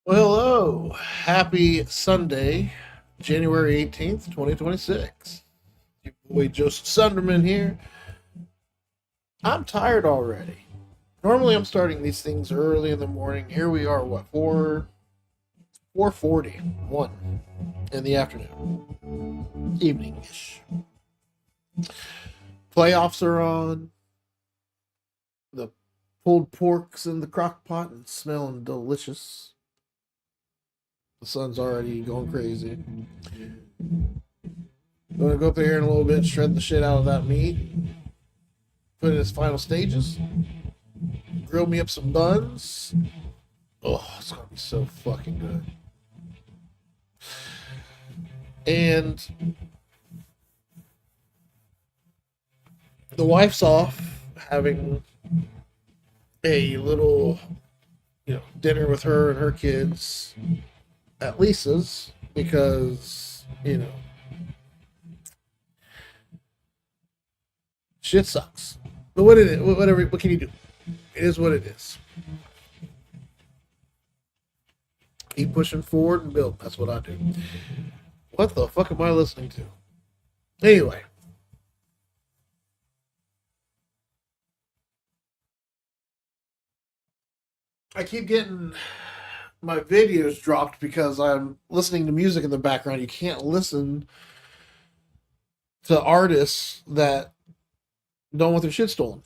Well, hello. Happy Sunday, January 18th, 2026. Your boy Joseph Sunderman here. I'm tired already. Normally I'm starting these things early in the morning. Here we are, what, 4:41 in the afternoon. Evening-ish. Playoffs are on. The pulled pork's in the crock pot and smelling delicious. The sun's already going crazy. Gonna go up there in a little bit, shred the shit out of that meat, put it in its final stages, grill me up some buns. Oh, it's gonna be so fucking good. And the wife's off having a little, dinner with her and her kids at Lisa's because, shit sucks. But what can you do? It is what it is. Keep pushing forward and build. That's what I do. What the fuck am I listening to? Anyway, I keep getting my videos dropped because I'm listening to music in the background. You can't listen to artists that don't want their shit stolen.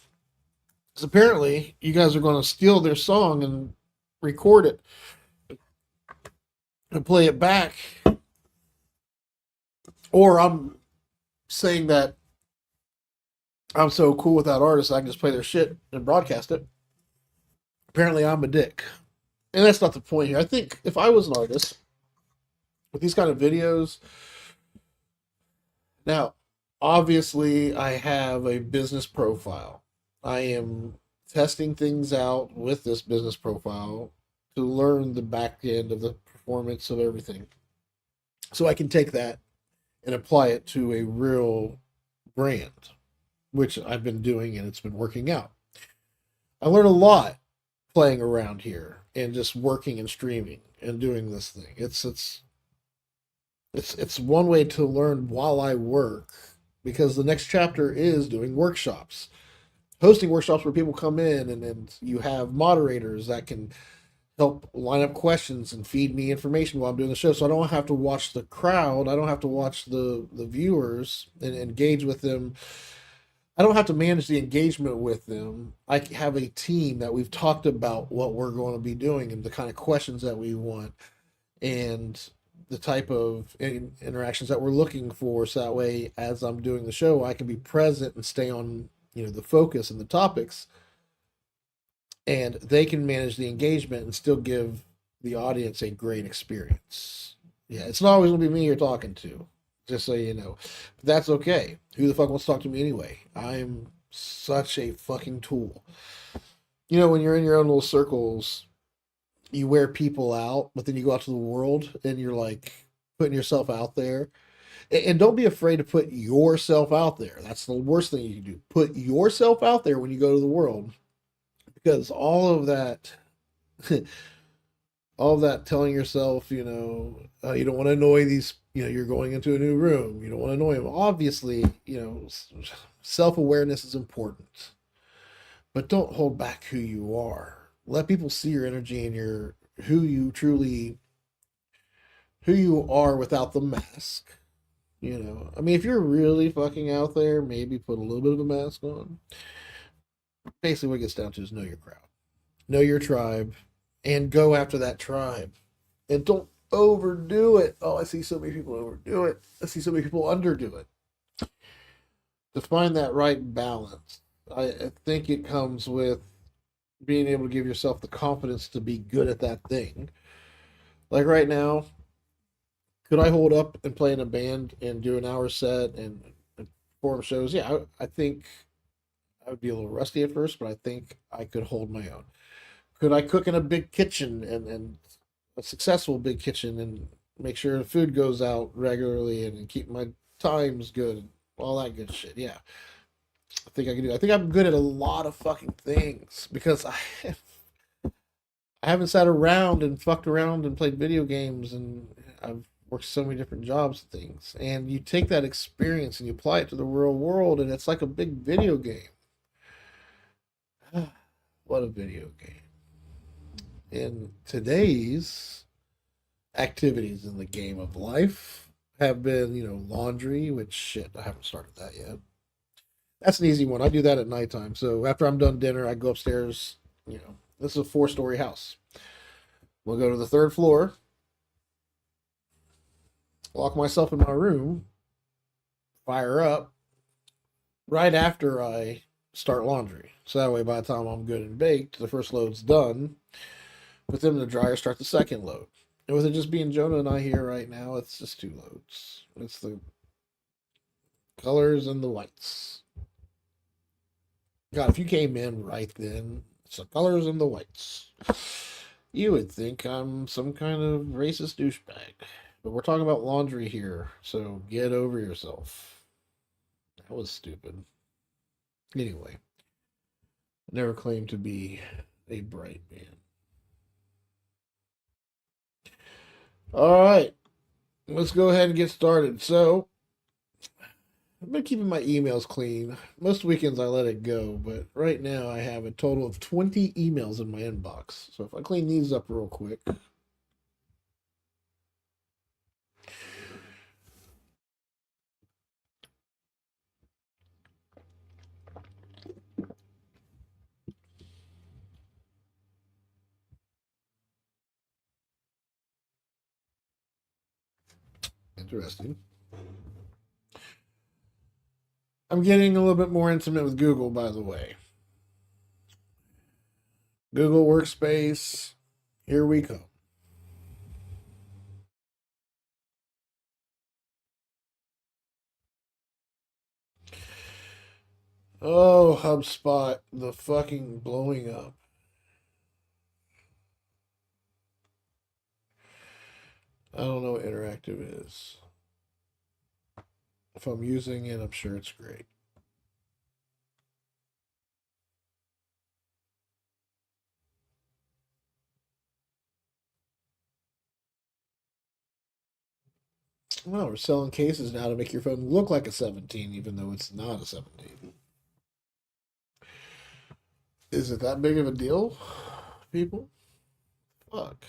Because apparently, you guys are going to steal their song and record it and play it back. Or I'm saying that I'm so cool with that artist, I can just play their shit and broadcast it. Apparently, I'm a dick. And that's not the point here. I think if I was an artist with these kind of videos, now, obviously, I have a business profile. I am testing things out with this business profile to learn the back end of the performance of everything. So I can take that and apply it to a real brand, which I've been doing and it's been working out. I learned a lot playing around here and just working and streaming and doing this thing. It's one way to learn while I work because the next chapter is doing workshops, hosting workshops where people come in and you have moderators that can help line up questions and feed me information while I'm doing the show. So I don't have to watch the crowd. I don't have to watch the viewers and engage with them. I don't have to manage the engagement with them. I have a team that we've talked about what we're going to be doing and the kind of questions that we want and the type of interactions that we're looking for. So that way, as I'm doing the show, I can be present and stay on, the focus and the topics, and they can manage the engagement and still give the audience a great experience. Yeah, it's not always going to be me you're talking to, just so you know. But that's okay. Who the fuck wants to talk to me anyway? I'm such a fucking tool. When you're in your own little circles, you wear people out, but then you go out to the world and you're like putting yourself out there. And don't be afraid to put yourself out there. That's the worst thing you can do. Put yourself out there when you go to the world because all of that all of that telling yourself, you don't want to annoy these, you're going into a new room, you don't want to annoy them. Obviously, self-awareness is important, but don't hold back who you are. Let people see your energy and your who you are without the mask. I mean, if you're really fucking out there, maybe put a little bit of a mask on. Basically, what it gets down to is know your crowd, know your tribe, and go after that tribe. And don't overdo it. Oh, I see so many people overdo it. I see so many people underdo it. To find that right balance, I think it comes with being able to give yourself the confidence to be good at that thing. Like right now, could I hold up and play in a band and do an hour set and perform shows? Yeah, I think I would be a little rusty at first, but I think I could hold my own. Could I cook in a big kitchen and a successful big kitchen and make sure the food goes out regularly and keep my times good and all that good shit? Yeah, I think I can do. I think I'm good at a lot of fucking things because I haven't sat around and fucked around and played video games, and I've worked so many different jobs and things. And you take that experience and you apply it to the real world, and it's like a big video game. What a video game. And today's activities in the game of life have been, laundry, which shit, I haven't started that yet. That's an easy one. I do that at nighttime. So after I'm done dinner, I go upstairs. This is a 4-story house. We'll go to the third floor, lock myself in my room, fire up right after I start laundry. So that way, by the time I'm good and baked, the first load's done. Put them in the dryer, start the second load. And with it just being Jonah and I here right now, it's just 2 loads. It's the colors and the whites. God, if you came in right then, it's the colors and the whites. You would think I'm some kind of racist douchebag. But we're talking about laundry here, so get over yourself. That was stupid. Anyway, never claimed to be a bright man. All right, let's go ahead and get started. So, I've been keeping my emails clean. Most weekends I let it go, but right now I have a total of 20 emails in my inbox. So if I clean these up real quick. Interesting. I'm getting a little bit more intimate with Google, by the way. Google Workspace, here we come. Oh, HubSpot, the fucking blowing up. I don't know what interactive is. If I'm using it, I'm sure it's great. Well, we're selling cases now to make your phone look like a 17, even though it's not a 17. Is it that big of a deal, people? Fuck.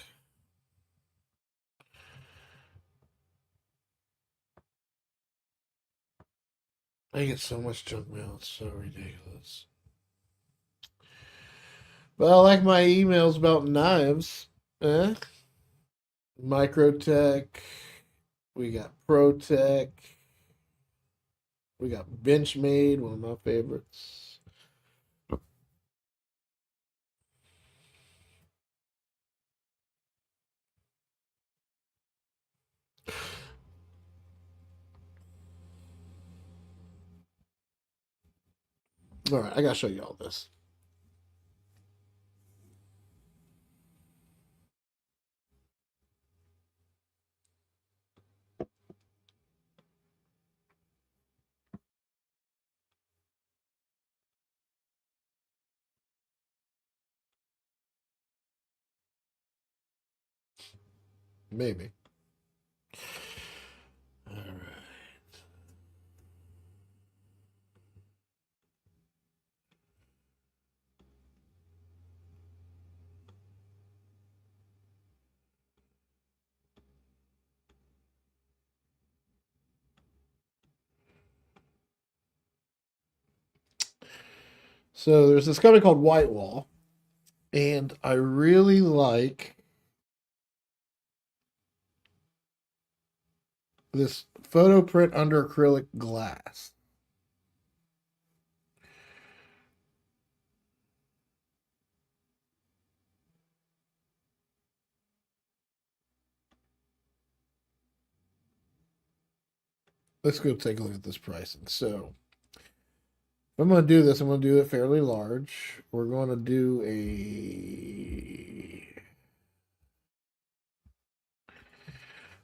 I get so much junk mail, it's so ridiculous. But I like my emails about knives. Eh? Microtech. We got ProTech. We got Benchmade, one of my favorites. All right, I gotta show you all this. Maybe. All right. So there's this company called Whitewall, and I really like this photo print under acrylic glass. Let's go take a look at this pricing. So, if I'm going to do this, I'm going to do it fairly large. We're going to do a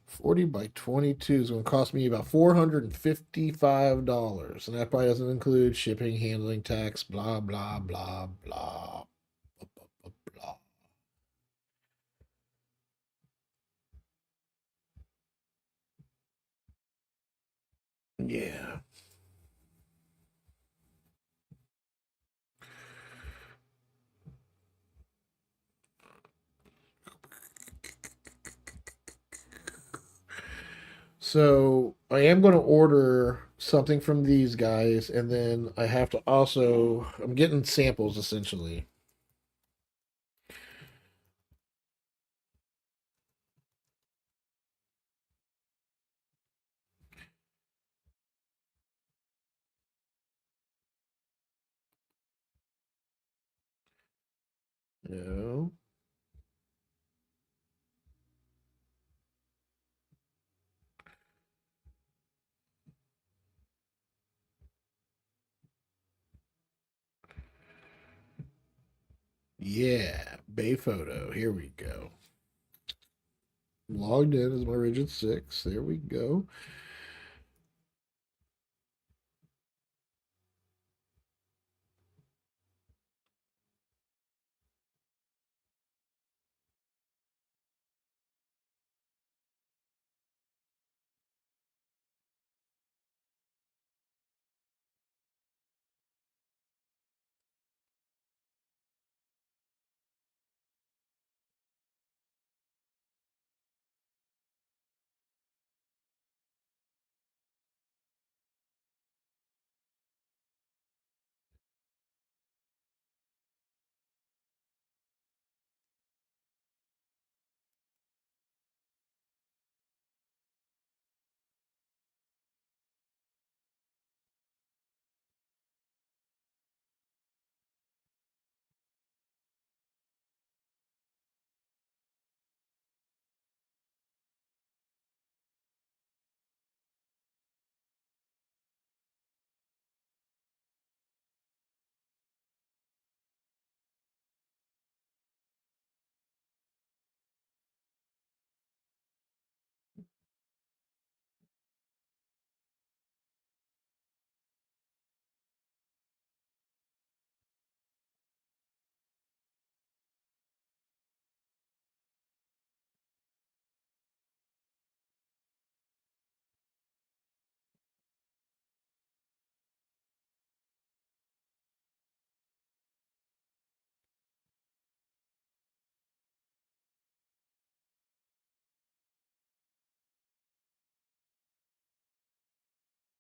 40 by 22 is going to cost me about $455. And that probably doesn't include shipping, handling, tax, blah, blah, blah, blah, blah, blah. Yeah. So I am going to order something from these guys, and then I have to also, I'm getting samples essentially. No. Yeah, Bay Photo. Here we go. Logged in as my Rigid 6. There we go.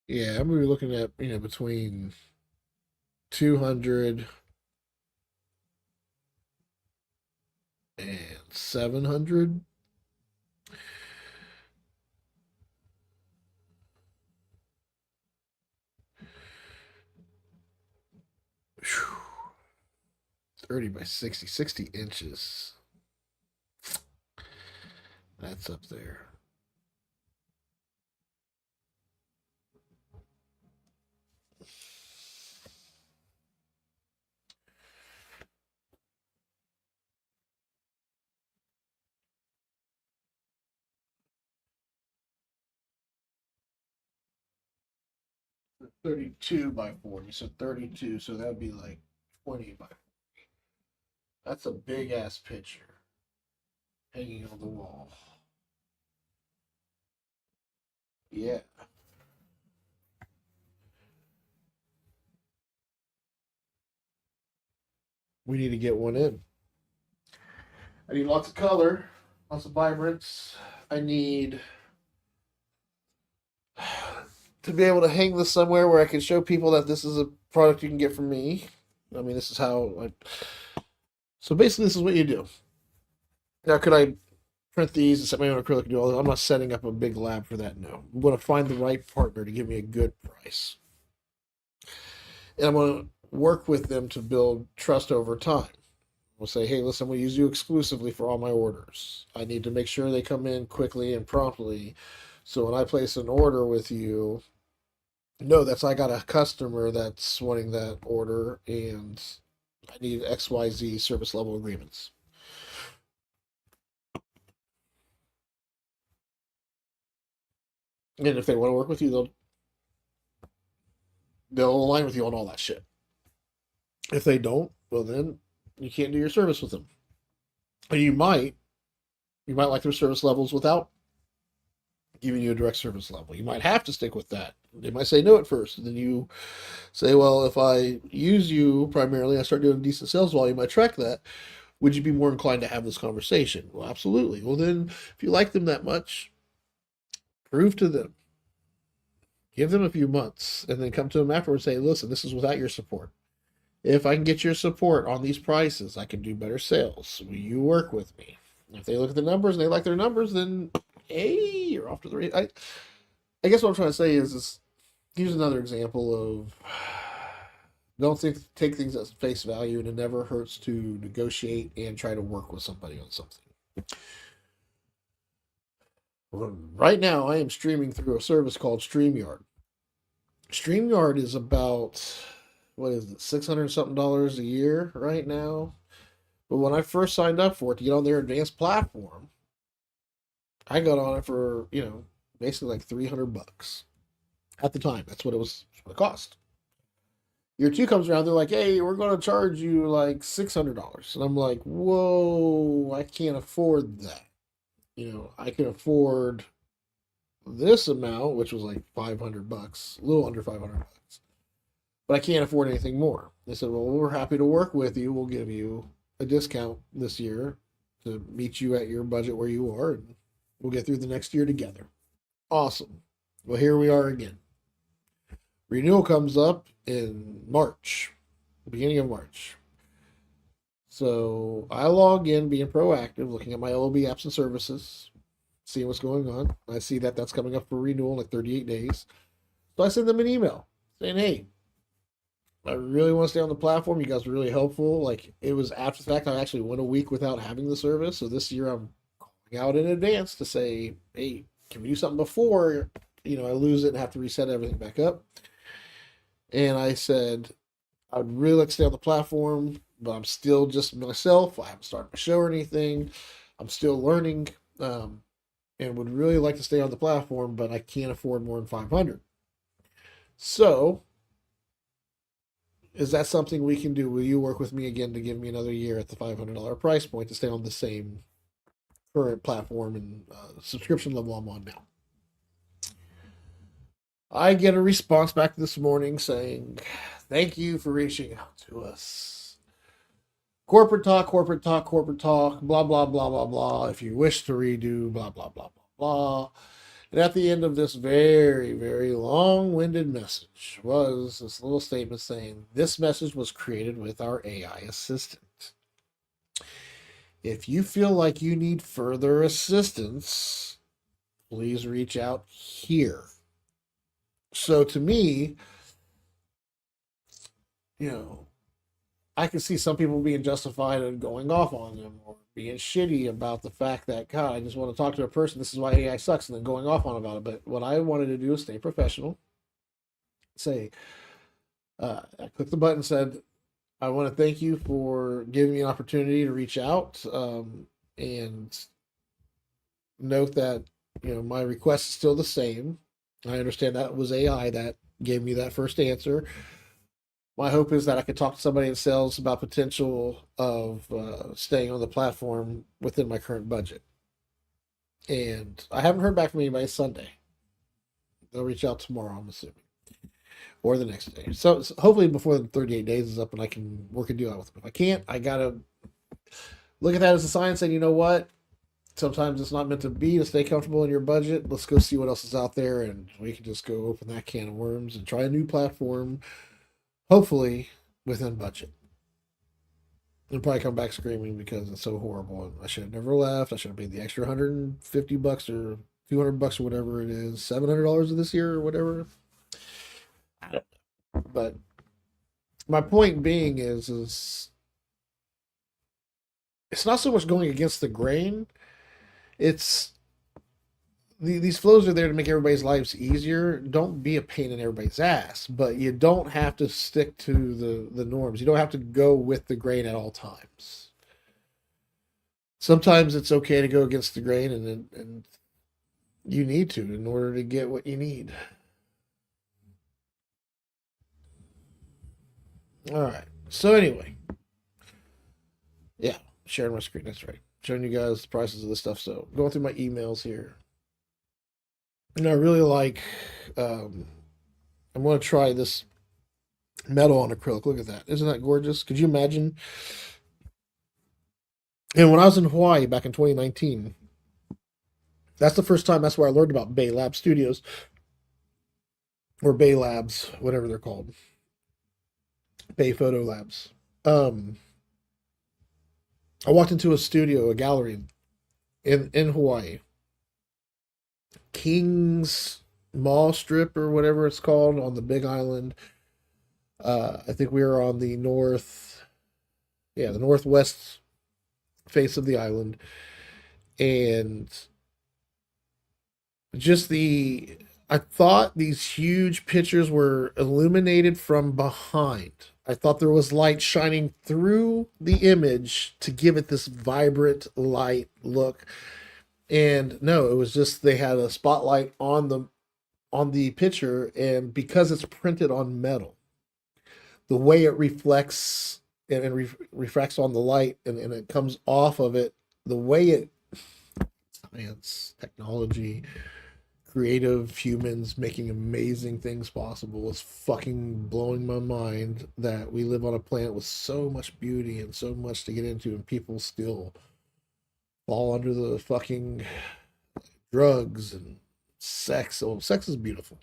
Yeah, I'm gonna be looking at, between 200 and 700. Whew. 30 by 60, 60 inches. That's up there. 32 by 40. So 32. So that would be like 20 by. That's a big ass picture hanging on the wall. Yeah. We need to get one in. I need lots of color, lots of vibrance. I need to be able to hang this somewhere where I can show people that this is a product you can get from me. I mean, this is how I. So basically, this is what you do. Now, could I print these and set my own acrylic and do all that? I'm not setting up a big lab for that. No, I'm going to find the right partner to give me a good price, and I'm going to work with them to build trust over time. We'll say, hey, listen, we'll use you exclusively for all my orders. I need to make sure they come in quickly and promptly. So when I place an order with you, no, that's I got a customer that's wanting that order and I need XYZ service level agreements. And if they want to work with you, they'll align with you on all that shit. If they don't, well then you can't do your service with them. And you might like their service levels without giving you a direct service level. You might have to stick with that They might say no at first. And then you say, well, if I use you primarily, I start doing decent sales volume, I track that. Would you be more inclined to have this conversation? Well, absolutely. Well, then, if you like them that much, prove to them, give them a few months, and then come to them afterwards and say, listen, this is without your support. If I can get your support on these prices, I can do better sales. Will you work with me? If they look at the numbers and they like their numbers, then hey, you're off to the race. I guess what I'm trying to say is here's another example of don't take things at face value, and it never hurts to negotiate and try to work with somebody on something. Well, right now, I am streaming through a service called StreamYard. StreamYard is about what is it, $600 something a year right now. But when I first signed up for it to get on their advanced platform, I got on it for basically like $300 at the time. That's what it cost. Year two comes around, they're like, "Hey, we're going to charge you like $600," and I'm like, "Whoa, I can't afford that." I can afford this amount, which was like $500, a little under $500, but I can't afford anything more. They said, "Well, we're happy to work with you. We'll give you a discount this year to meet you at your budget where you are, and we'll get through the next year together." Awesome. Well, here we are again. Renewal comes up in March, beginning of March. So I log in, being proactive, looking at my LOB apps and services, seeing what's going on. I see that that's coming up for renewal in like 38 days. So I send them an email saying, "Hey, I really want to stay on the platform. You guys are really helpful." Like, it was after the fact I actually went a week without having the service. So this year I'm calling out in advance to say, "Hey, can we do something before I lose it and have to reset everything back up?" And I said, "I'd really like to stay on the platform, but I'm still just myself. I haven't started my show or anything. I'm still learning, and would really like to stay on the platform, but I can't afford more than 500. So, is that something we can do? Will you work with me again to give me another year at the $500 price point to stay on the same current platform and subscription level I'm on now?" I get a response back this morning saying, "Thank you for reaching out to us. Corporate talk, corporate talk, corporate talk, blah, blah, blah, blah, blah. If you wish to redo, blah, blah, blah, blah, blah." And at the end of this very, very long winded message was this little statement saying, "This message was created with our AI assistant. If you feel like you need further assistance, please reach out here." So to me, you know, I can see some people being justified and going off on them or being shitty about the fact that, God, I just want to talk to a person. This is why AI sucks, and then going off on about it. But what I wanted to do is stay professional. Say, I clicked the button and said, "I want to thank you for giving me an opportunity to reach out, and note that my request is still the same. I understand that was AI that gave me that first answer. My hope is that I could talk to somebody in sales about potential of staying on the platform within my current budget." And I haven't heard back from anybody Sunday. They'll reach out tomorrow, I'm assuming, or the next day. So hopefully before the 38 days is up and I can work a deal out with them. If I can't, I got to look at that as a sign saying, you know what? Sometimes it's not meant to be to stay comfortable in your budget. Let's go see what else is out there, and we can just go open that can of worms and try a new platform, hopefully within budget. And probably come back screaming because it's so horrible. And I should have never left. I should have paid the extra $150 or $200 or whatever it is, $700 this year or whatever. But my point being is it's not so much going against the grain. It's these flows are there to make everybody's lives easier. Don't be a pain in everybody's ass, but you don't have to stick to the norms. You don't have to go with the grain at all times. Sometimes it's okay to go against the grain, and you need to in order to get what you need. All right. So anyway, yeah, sharing my screen. That's right. Showing you guys the prices of this stuff. So going through my emails here. I really like um, I'm going to try this metal on acrylic. Look at that. Isn't that gorgeous? Could you imagine? And when I was in Hawaii back in 2019, that's the first time, that's where I learned about Bay Lab Studios, or Bay Labs, whatever they're called. Bay Photo Labs. Um, I walked into a studio, a gallery in Hawaii, King's Mall Strip or whatever it's called on the Big Island. I think we were on the the northwest face of the island, and just I thought these huge pictures were illuminated from behind. I thought there was light shining through the image to give it this vibrant light look. And no, it was just they had a spotlight on the picture, and because it's printed on metal, the way it reflects refracts on the light, and it comes off of it, the way it science, technology, creative humans making amazing things possible is fucking blowing my mind that we live on a planet with so much beauty and so much to get into, and people still fall under the fucking drugs and sex. Oh, sex is beautiful.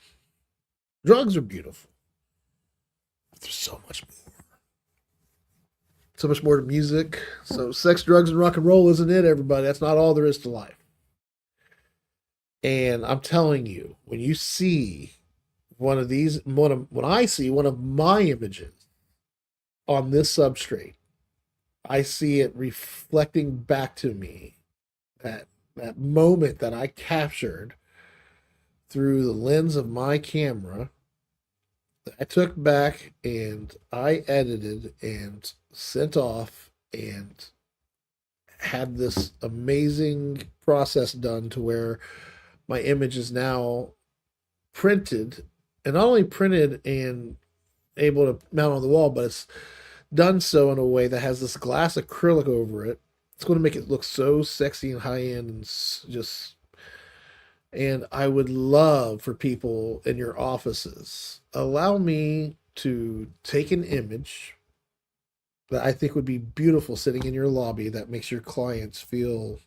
Drugs are beautiful. There's so much more. So much more to music. So sex, drugs, and rock and roll isn't it, everybody? That's not all there is to life. And I'm telling you, when you see when I see one of my images on this substrate, I see it reflecting back to me that that moment that I captured through the lens of my camera, that I took back and I edited and sent off and had this amazing process done to where my image is now printed, and not only printed and able to mount on the wall, but it's done so in a way that has this glass acrylic over it. It's going to make it look so sexy and high end and just. And I would love for people in your offices, allow me to take an image that I think would be beautiful sitting in your lobby that makes your clients feel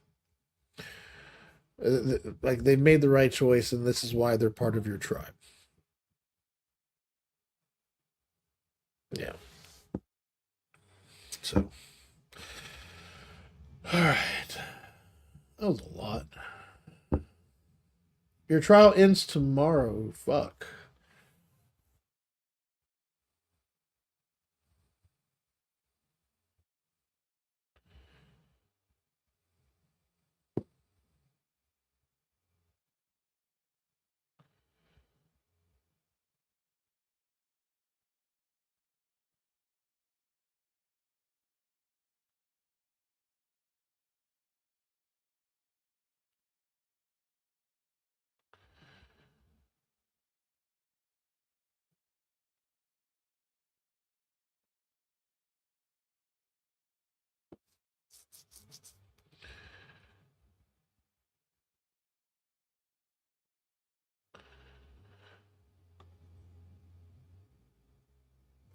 like they made the right choice and this is why they're part of your tribe. Yeah. So, all right. That was a lot. Your trial ends tomorrow. Fuck.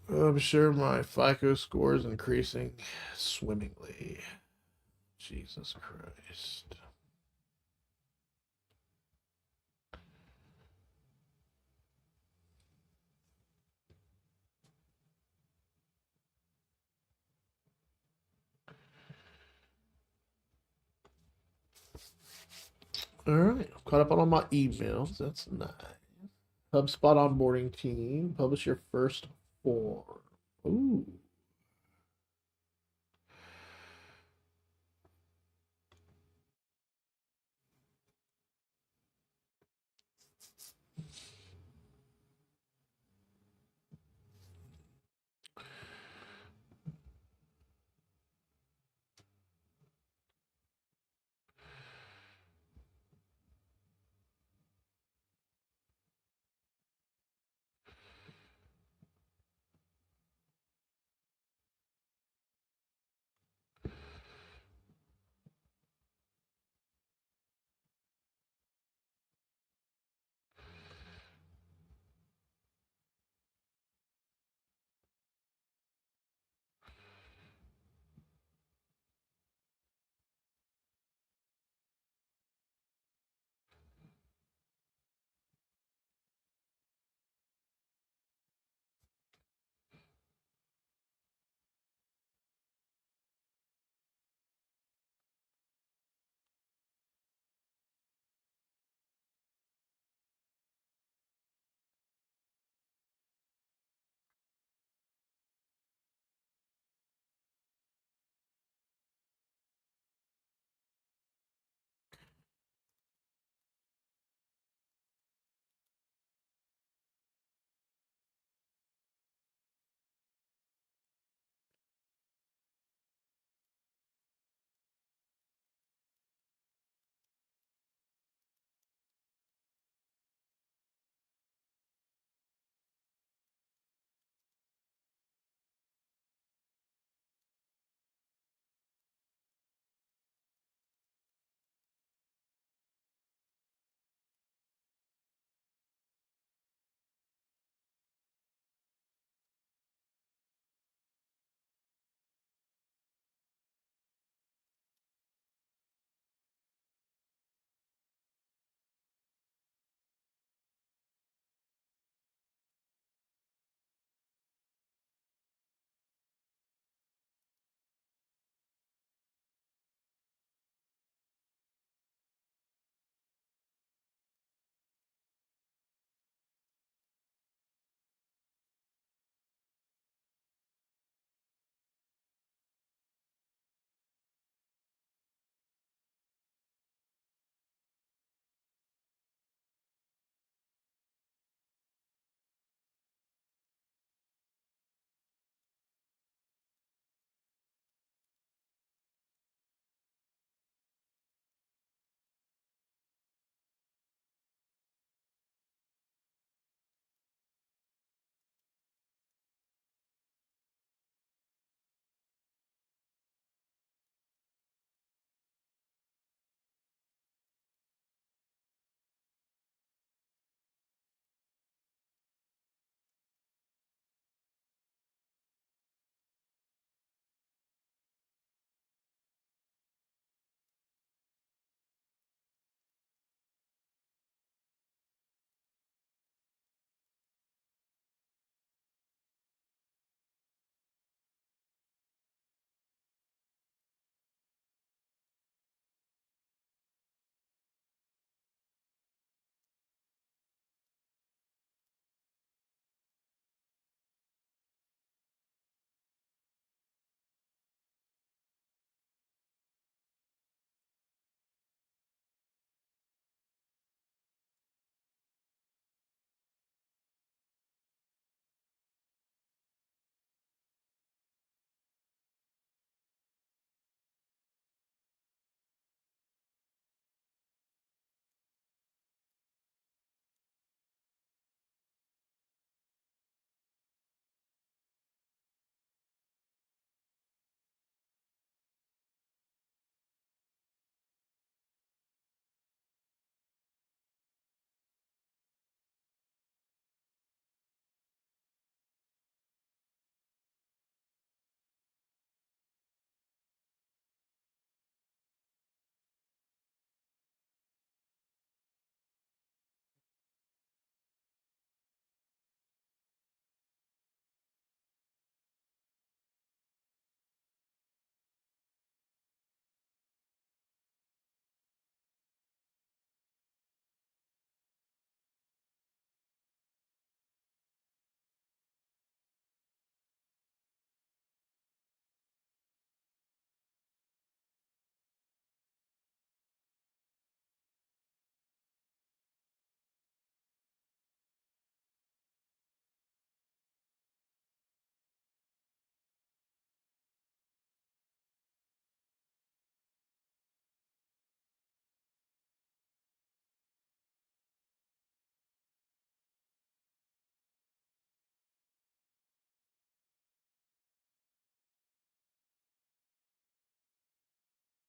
I'm sure my FICO score is increasing swimmingly. Jesus Christ. All right. I've caught up on all my emails. That's nice. HubSpot onboarding team. Publish your first form. Ooh.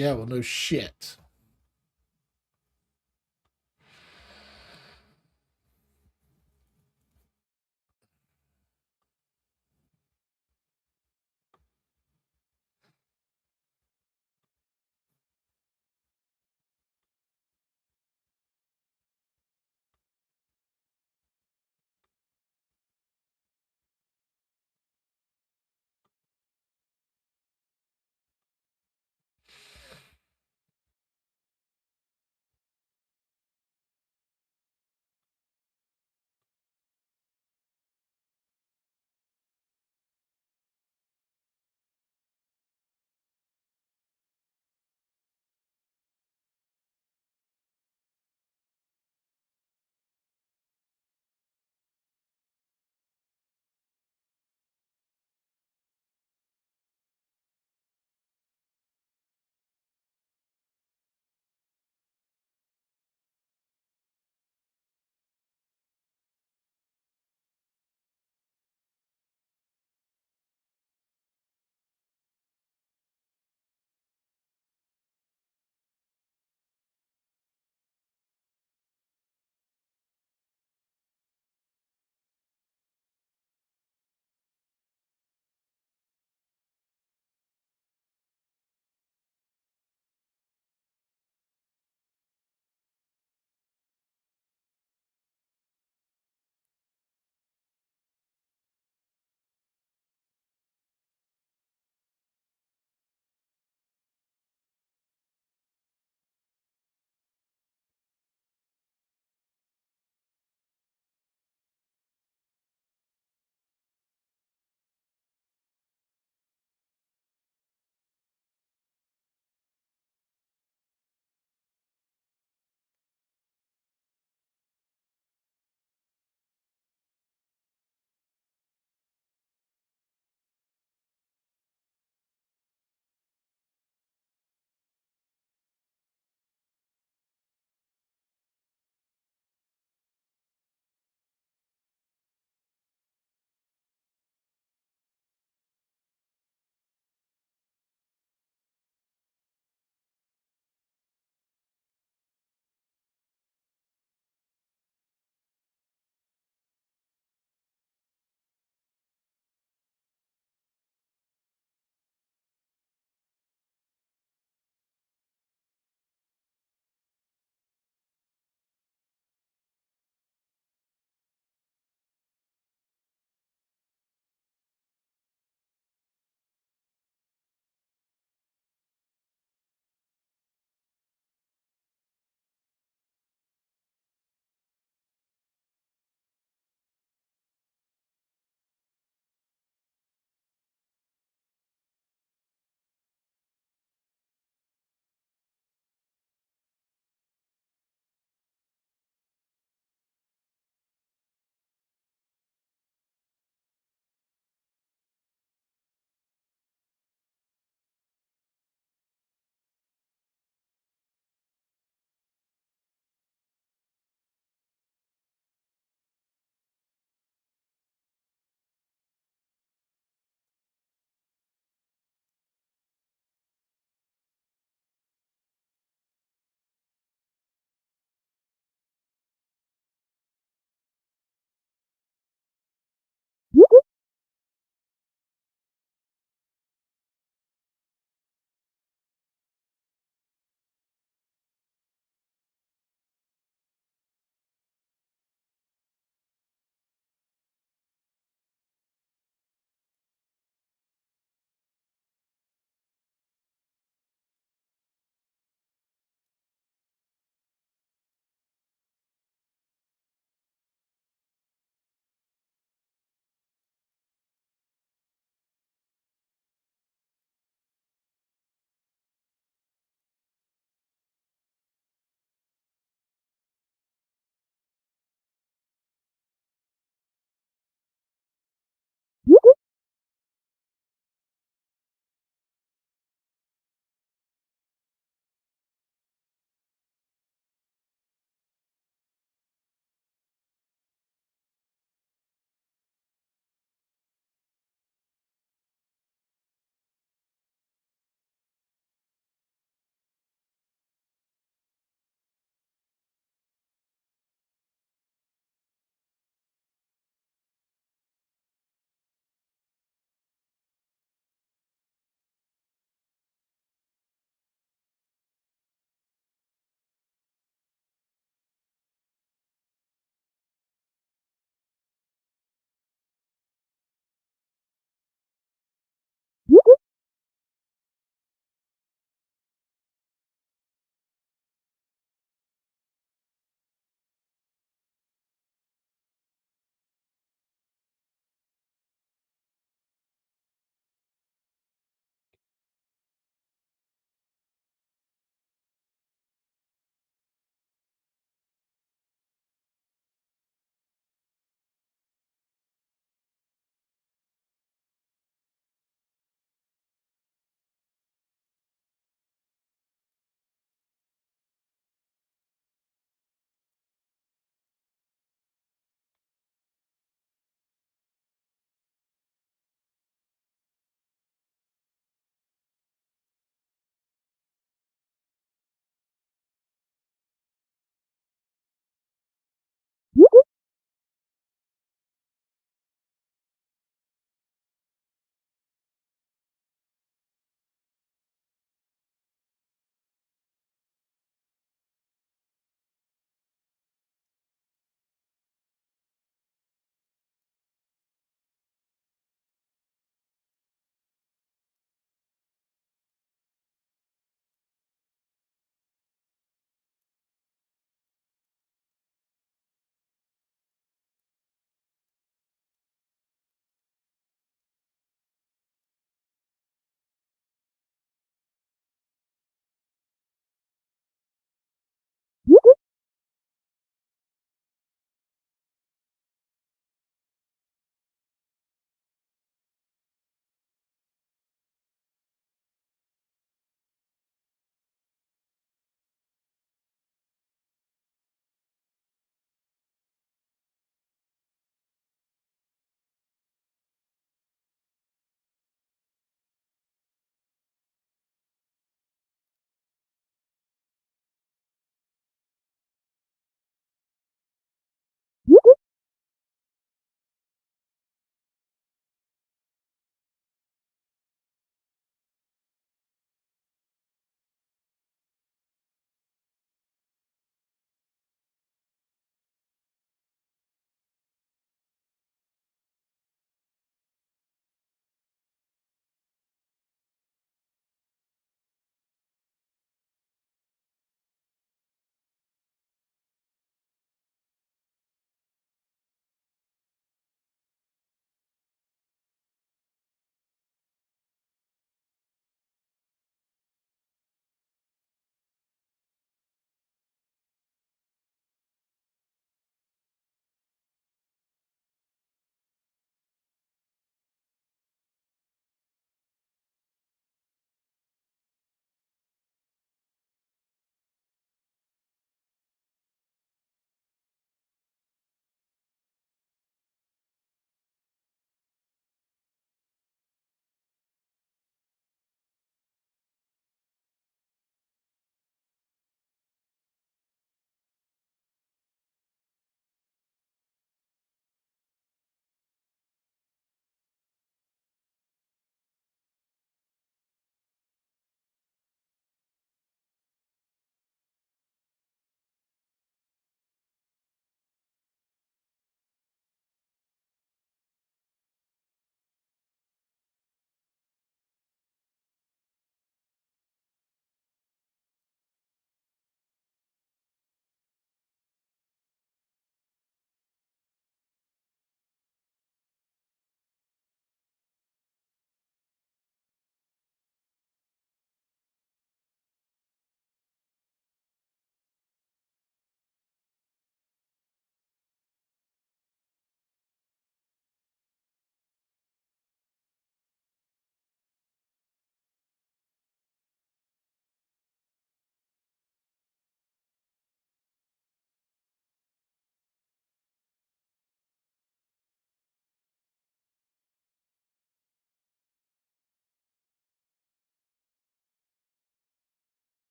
Yeah, well, no shit.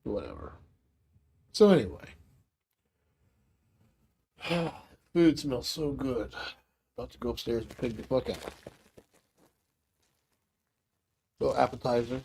Whatever. So anyway, food smells so good. About to go upstairs and pick the fuck out. Little appetizer.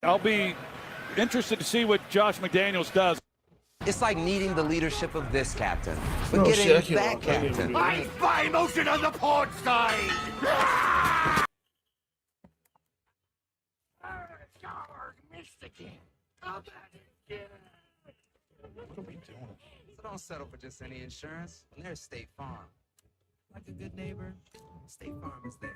I'll be interested to see what Josh McDaniels does. It's like needing the leadership of this captain, but Oh, getting shit, I can't that walk back in. captain. I spy emotion on the port side! Missed again. Come back again. What are we doing? So don't settle for just any insurance. And there's State Farm. Like a good neighbor, State Farm is there.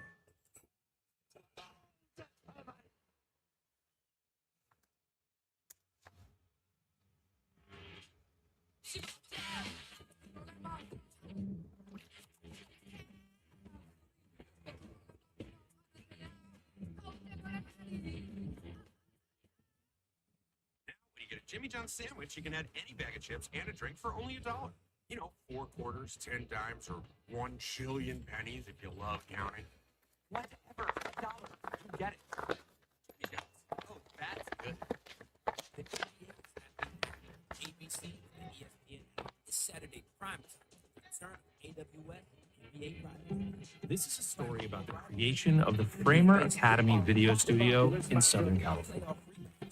When you get a Jimmy John's sandwich, you can add any bag of chips and a drink for only $1. You know, 4 quarters, 10 dimes, or 1 trillion pennies if you love counting. Whatever, $1. You get it. Jimmy John's. Oh, that's good. ABC and ESPN this Saturday prime time. AWS NBA Friday. This is a story about the creation of the Framer Academy Video Studio in Southern California.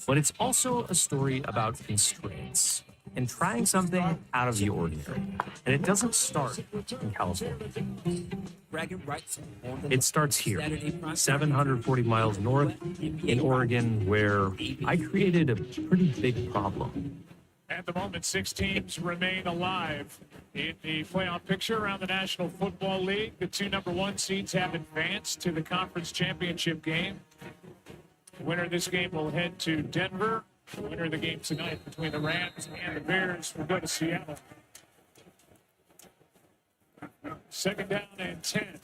But it's also a story about constraints and trying something out of the ordinary. And it doesn't start in California. It starts here, 740 miles north in Oregon, where I created a pretty big problem. At the moment, 6 teams remain alive in the playoff picture around the National Football League. The 2 number 1 seeds have advanced to the conference championship game. The winner of this game will head to Denver. The winner of the game tonight between the Rams and the Bears will go to Seattle. 2nd down and 10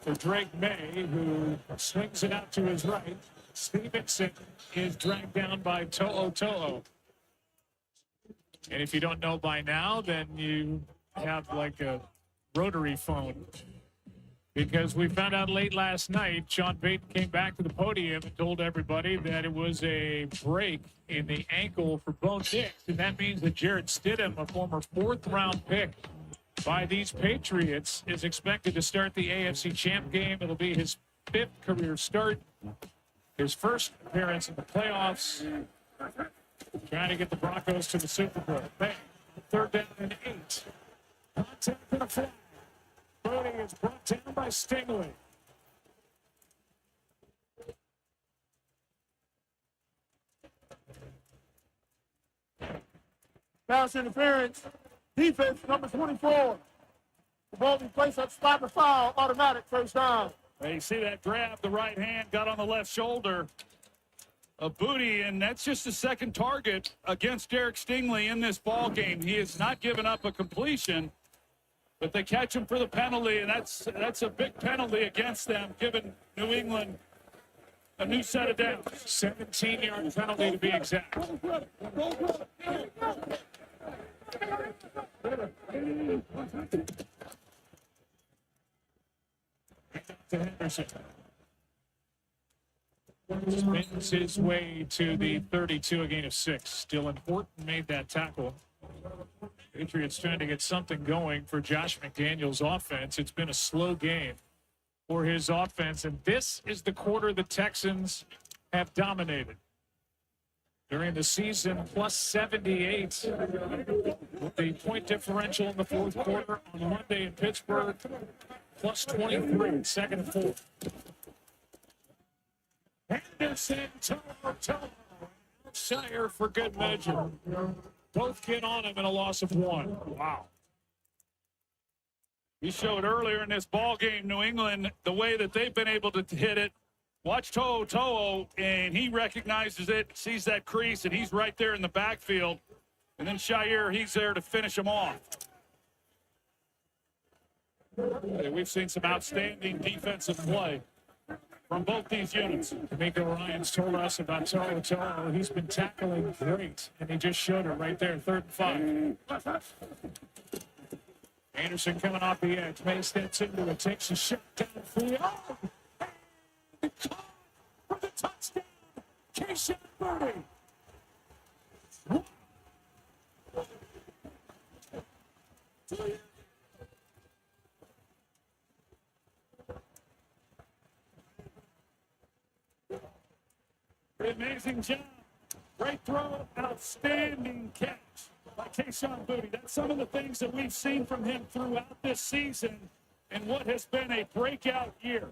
for Drake May, who swings it out to his right. Stevenson is dragged down by To'o. And if you don't know by now, then you have like a rotary phone. Because we found out late last night, Sean Payton came back to the podium and told everybody that it was a break in the ankle for Bo Nix. And that means that Jarrett Stidham, a former 4th-round pick by these Patriots, is expected to start the AFC Champ game. It'll be his 5th career start, his first appearance in the playoffs. Trying to get the Broncos to the Super Bowl. Bang. 3rd down and 8. Contact and a flag. Brody is brought down by Stingley. Pass interference. Defense number 24. The ball be placed at spot and foul. Automatic first down. You see that grab, the right hand got on the left shoulder of Booty, and that's just the 2nd target against Derek Stingley in this ball game. He has not given up a completion, but they catch him for the penalty, and that's a big penalty against them, giving New England a new set of downs. 17-yard penalty to be exact. To Henderson. Spins his way to the 32, a gain of 6. Dylan Horton made that tackle. Patriots trying to get something going for Josh McDaniels' offense. It's been a slow game for his offense, and this is the quarter the Texans have dominated. During the season, plus 78 with the point differential in the 4th quarter on Monday in Pittsburgh. plus 23, second and 4. Henderson, Toto, Shire for good measure. Both get on him in a loss of 1. Wow. We showed earlier in this ball game, New England, the way that they've been able to hit it. Watch To'o, and he recognizes it, sees that crease, and he's right there in the backfield. And then Shire, he's there to finish him off. We've seen some outstanding defensive play from both these units. D'Amico Ryans told us about To'o. He's been tackling great, and he just showed it right there, 3rd and 5. Anderson coming off the edge. May steps into it, takes a shot downfield. Oh! And caught for the touchdown. Keyshawn Boutte. Amazing job. Great throw, outstanding catch by Keyshawn Boutte. That's some of the things that we've seen from him throughout this season and what has been a breakout year.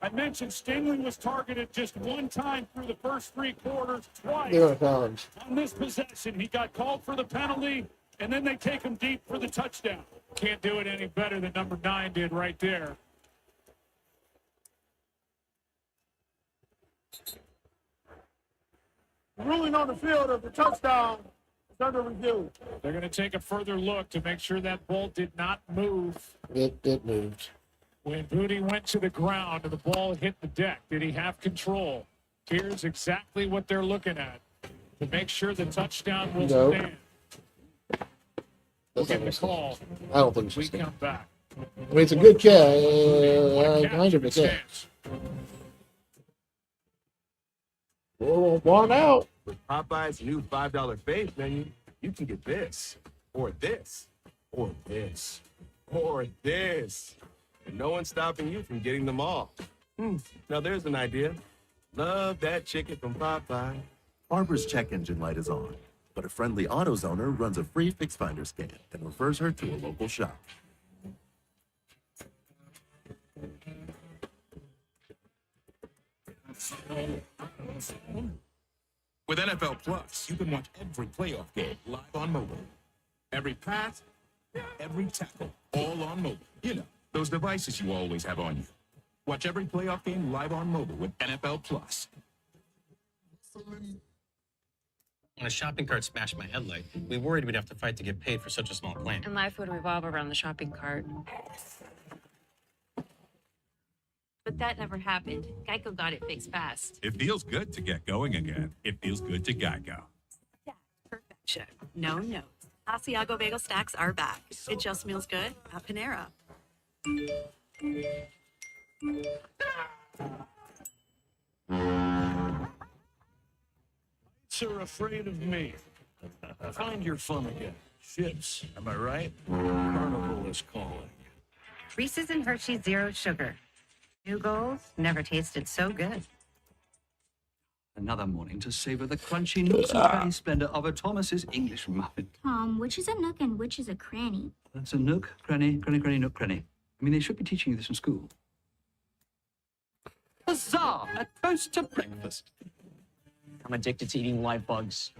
I mentioned Stingley was targeted just one time through the first 3 quarters, twice. There times. On this possession, he got called for the penalty, and then they take him deep for the touchdown. Can't do it any better than number 9 did right there. The ruling on the field of the touchdown is under review. They're going to take a further look to make sure that ball did not move. It moved. When Boutte went to the ground and the ball hit the deck, did he have control? Here's exactly what they're looking at to make sure the touchdown will No. stand. We'll get the call. I don't think We so. come back. I mean, it's a good catch. What Kind of a catch catch. stands. Oh, one out. With Popeye's new $5 fave menu, you can get this, or this, or this, or this. And no one's stopping you from getting them all. Now there's an idea. Love that chicken from Popeye. Barbara's check engine light is on, but a friendly AutoZoner runs a free Fix Finder scan and refers her to a local shop. With NFL Plus, you can watch every playoff game live on mobile. Every pass, every tackle, all on mobile. You know, those devices you always have on you. Watch every playoff game live on mobile with NFL Plus. When a shopping cart smashed my headlight, we worried we'd have to fight to get paid for such a small claim. And life would revolve around the shopping cart. But that never happened. Geico got it fixed fast. It feels good to get going again. It feels good to Geico. Perfection. No notes. Asiago bagel stacks are back. It just feels good at Panera. Are afraid of me. Find your fun again. Ships, am I right? Carnival is calling. Reese's and Hershey's Zero Sugar. New goals never tasted so good. Another morning to savor the crunchy nooks and cranny splendor of a Thomas's English muffin. Which is a nook and which is a cranny? That's a nook, cranny, nook, cranny. I mean, they should be teaching you this in school. Huzzah! A toast to breakfast. I'm addicted to eating live bugs.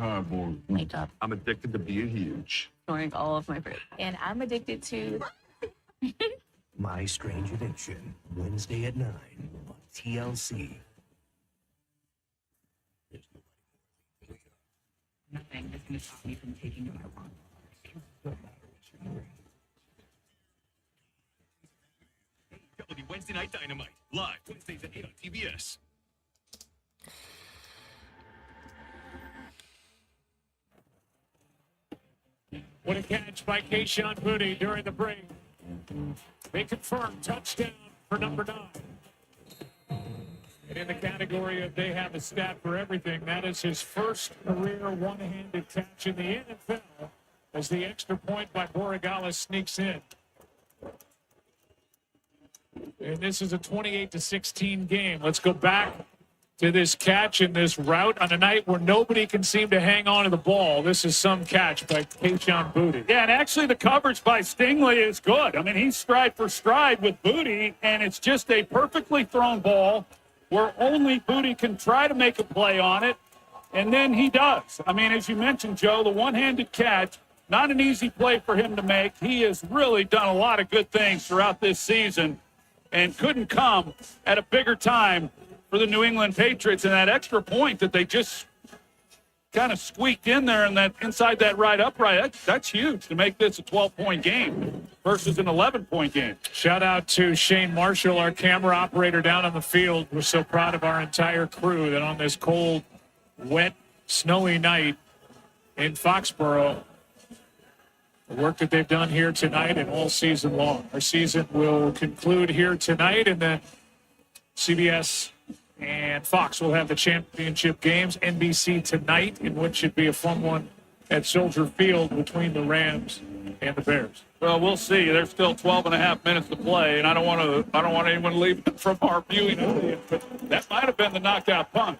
Makeup. I'm addicted to being huge. Snoring all of my food. And I'm addicted to... My Strange Addiction, Wednesday at 9 on TLC. Nothing is going to stop me from taking what I want. Wednesday Night Dynamite, live Wednesdays at 8 on TBS. What a catch by Keyshawn Boutte during the break. They confirm touchdown for number 9. And in the category of they have a stat for everything, that is his first career one-handed catch in the NFL as the extra point by Borregales sneaks in. And this is a 28-16 game. Let's go back to this catch and this route on a night where nobody can seem to hang on to the ball. This is some catch by Kayshon Boutte. Yeah, and actually the coverage by Stingley is good. I mean, he's stride for stride with Boutte, and it's just a perfectly thrown ball where only Boutte can try to make a play on it, and then he does. I mean, as you mentioned, Joe, the one-handed catch, not an easy play for him to make. He has really done a lot of good things throughout this season and couldn't come at a bigger time for the New England Patriots, and that extra point that they just kind of squeaked in there and that inside that right upright, that's huge to make this a 12-point game versus an 11-point game. Shout out to Shane Marshall, our camera operator down on the field. We're so proud of our entire crew that on this cold, wet, snowy night in Foxborough, the work that they've done here tonight and all season long. Our season will conclude here tonight, and then CBS and Fox will have the championship games. NBC tonight, in which should be a fun one at Soldier Field between the Rams and the Bears. Well, we'll see. There's still 12 and a half minutes to play, and I don't want anyone leaving from our viewing audience, but that might have been the knockout punch.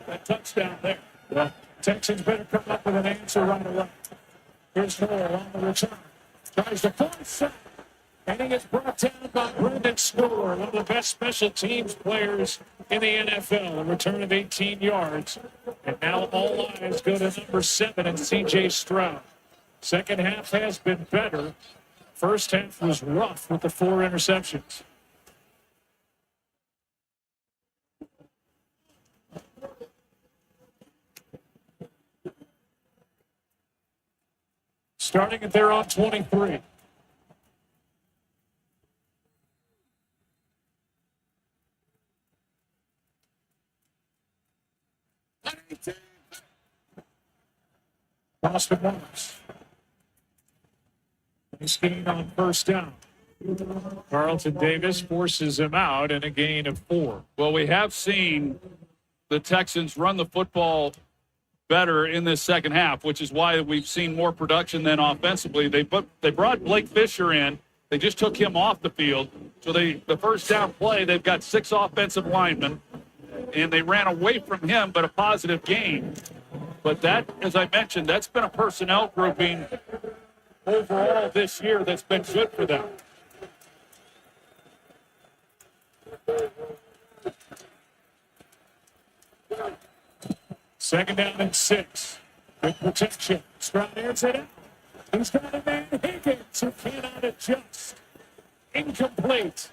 That touchdown there. Well, Texans better come up with an answer right away. Here's Hall on the return. Tries to force it. And he gets brought down by Brendan Score, one of the best special teams players in the NFL. A return of 18 yards. And now all eyes go to number 7 and C.J. Stroud. Second half has been better. First half was rough with the 4 interceptions. Starting at their own 23. Boston Morris. Nice gain on first down. Carlton Davis forces him out and a gain of 4. Well, we have seen the Texans run the football better in this second half, which is why we've seen more production than offensively. They brought Blake Fisher in. They just took him off the field. So the first down play, they've got 6 offensive linemen, and they ran away from him, but a positive gain. But that, as I mentioned, that's been a personnel grouping overall this year that's been good for them. Second down and 6. Good protection. Stroud airs it out. He's got a man, Higgins, who cannot adjust. Incomplete.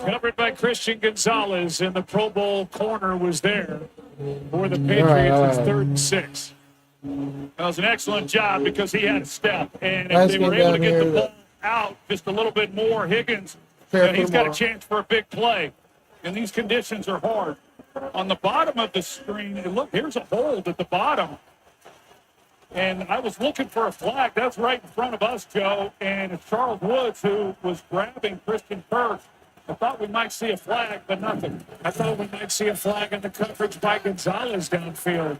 Covered by Christian Gonzalez, and the Pro Bowl corner was there for the Patriots. It's 3rd and 6. That was an excellent job because he had a step. And if they were able to get the ball out just a little bit more, Higgins, he's got a chance for a big play. And these conditions are hard. On the bottom of the screen, look, here's a hold at the bottom. And I was looking for a flag. That's right in front of us, Joe. And it's Charles Woods who was grabbing Christian Kirk. I thought we might see a flag, but nothing. I thought we might see a flag on the coverage by Gonzalez downfield,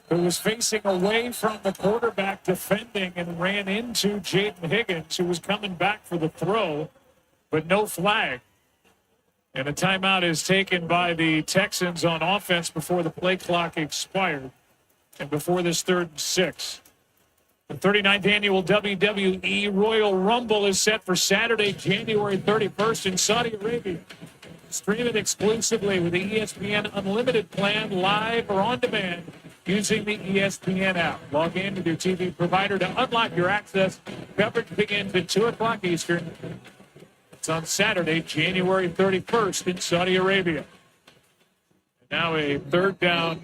who was facing away from the quarterback defending and ran into Jaden Higgins, who was coming back for the throw, but no flag. And a timeout is taken by the Texans on offense before the play clock expired and before this 3rd and 6. The 39th annual WWE Royal Rumble is set for Saturday, January 31st in Saudi Arabia. Stream it exclusively with the ESPN Unlimited plan, live or on demand, using the ESPN app. Log in with your TV provider to unlock your access. Coverage begins at 2 o'clock Eastern. It's on Saturday, January 31st in Saudi Arabia. And now a 3rd down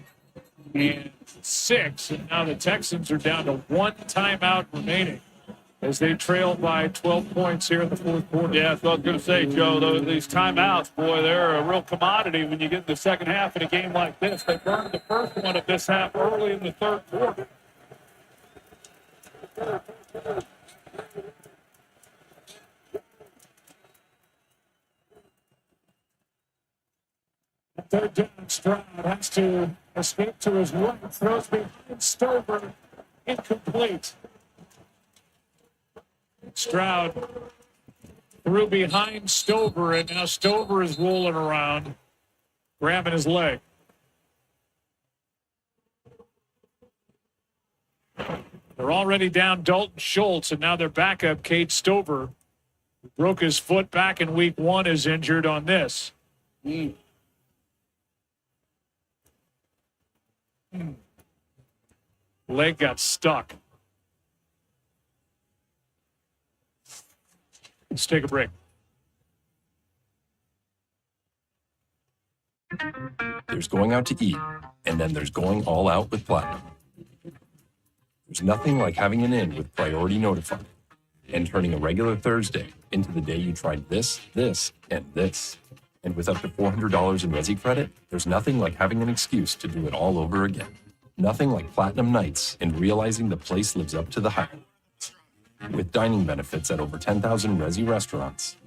and 6. And now the Texans are down to 1 timeout remaining as they trail by 12 points here in the 4th quarter. Yeah, that's what I was going to say, Joe. These timeouts, boy, they're a real commodity when you get in the second half in a game like this. They burned the first one of this half early in the 3rd quarter. Third down, Stroud has to escape to his right, throws behind Stover, incomplete. Stroud threw behind Stover, and now Stover is rolling around, grabbing his leg. They're already down Dalton Schultz, and now their backup, Cade Stover, who broke his foot back in week 1, is injured on this. Leg got stuck. Let's take a break. There's going out to eat, and then there's going all out with Platinum. There's nothing like having an in with Priority Notified and turning a regular Thursday into the day you tried this, this, and this. And with up to $400 in Resi credit, there's nothing like having an excuse to do it all over again. Nothing like Platinum Nights and realizing the place lives up to the hype. With dining benefits at over 10,000 Resi restaurants,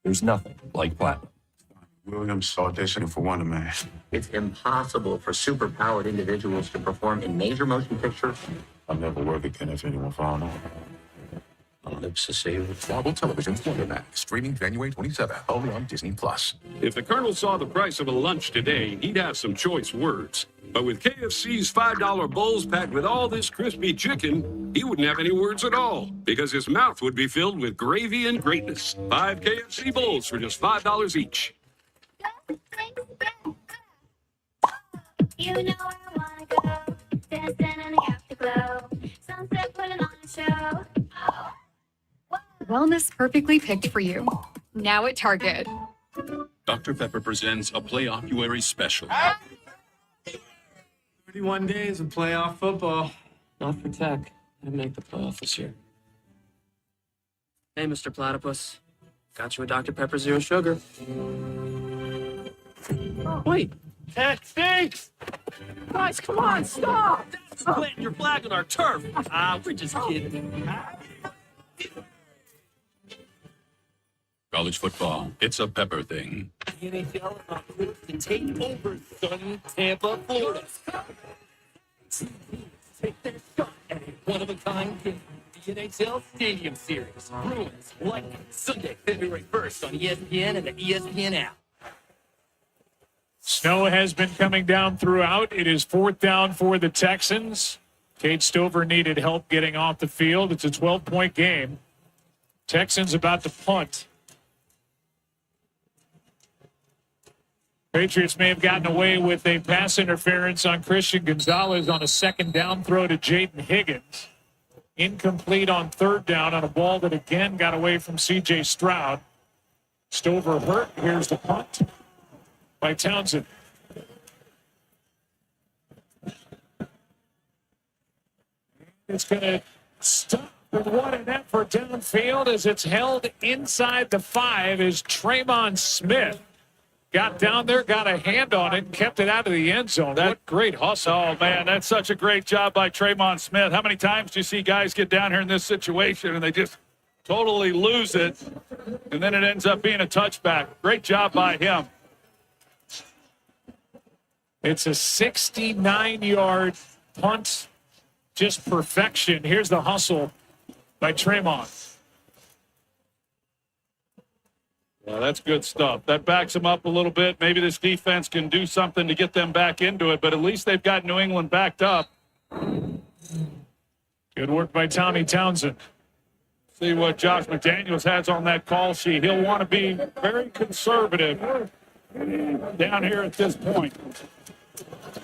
there's nothing like Platinum. Williams auditioning for Wonder Man. It's impossible for superpowered individuals to perform in major motion pictures. I'll never work again if anyone found out. Lips to save. Marvel Television's Wonder Man, streaming January 27th, only on Disney+. If the Colonel saw the price of a lunch today, he'd have some choice words. But with KFC's $5 bowls packed with all this crispy chicken, he wouldn't have any words at all, because his mouth would be filled with gravy and greatness. 5 KFC bowls for just $5 each. You know where I wanna go. Dancing in the afterglow. Sunset putting on a show. Wellness perfectly picked for you. Now at Target. Dr. Pepper presents a Playoff-uary special. 31 days of playoff football. Not for Tech. I'd make the playoff this year. Hey, Mr. Platypus. Got you a Dr. Pepper Zero Sugar. Oh, wait. Tech stinks! Guys, come on, stop! Stop planting your flag on our turf. We're just kidding. College football, it's a Pepper thing. The NHL is on course to take over sunny Tampa, Florida. Take their shot at a one-of-a-kind game. The NHL Stadium Series. Bruins, Lightning, Sunday, February 1st on ESPN and the ESPN app. Snow has been coming down throughout. It is 4th down for the Texans. Cade Stover needed help getting off the field. It's a 12-point game. Texans about to punt. Patriots may have gotten away with a pass interference on Christian Gonzalez on a 2nd down throw to Jaden Higgins. Incomplete on 3rd down on a ball that again got away from C.J. Stroud. Stover hurt. Here's the punt by Townsend. It's going to stop with what an effort downfield as it's held inside the 5 as Tremon Smith got down there, got a hand on it, kept it out of the end zone. What great hustle. Oh, man, that's such a great job by Tremon Smith. How many times do you see guys get down here in this situation and they just totally lose it, and then it ends up being a touchback? Great job by him. It's a 69-yard punt, just perfection. Here's the hustle by Tremon. Yeah, that's good stuff. That backs them up a little bit. Maybe this defense can do something to get them back into it, but at least they've got New England backed up. Good work by Tommy Townsend. See what Josh McDaniels has on that call sheet. He'll want to be very conservative down here at this point.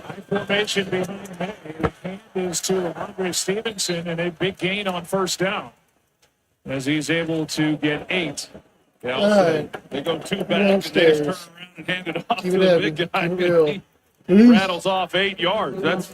High formation behind May. The hand is to Andre Stevenson, and a big gain on 1st down as he's able to get 8. They go 2 back, and they just turn around and hand it off to the big guy. Keep it real. He rattles off 8 yards. That's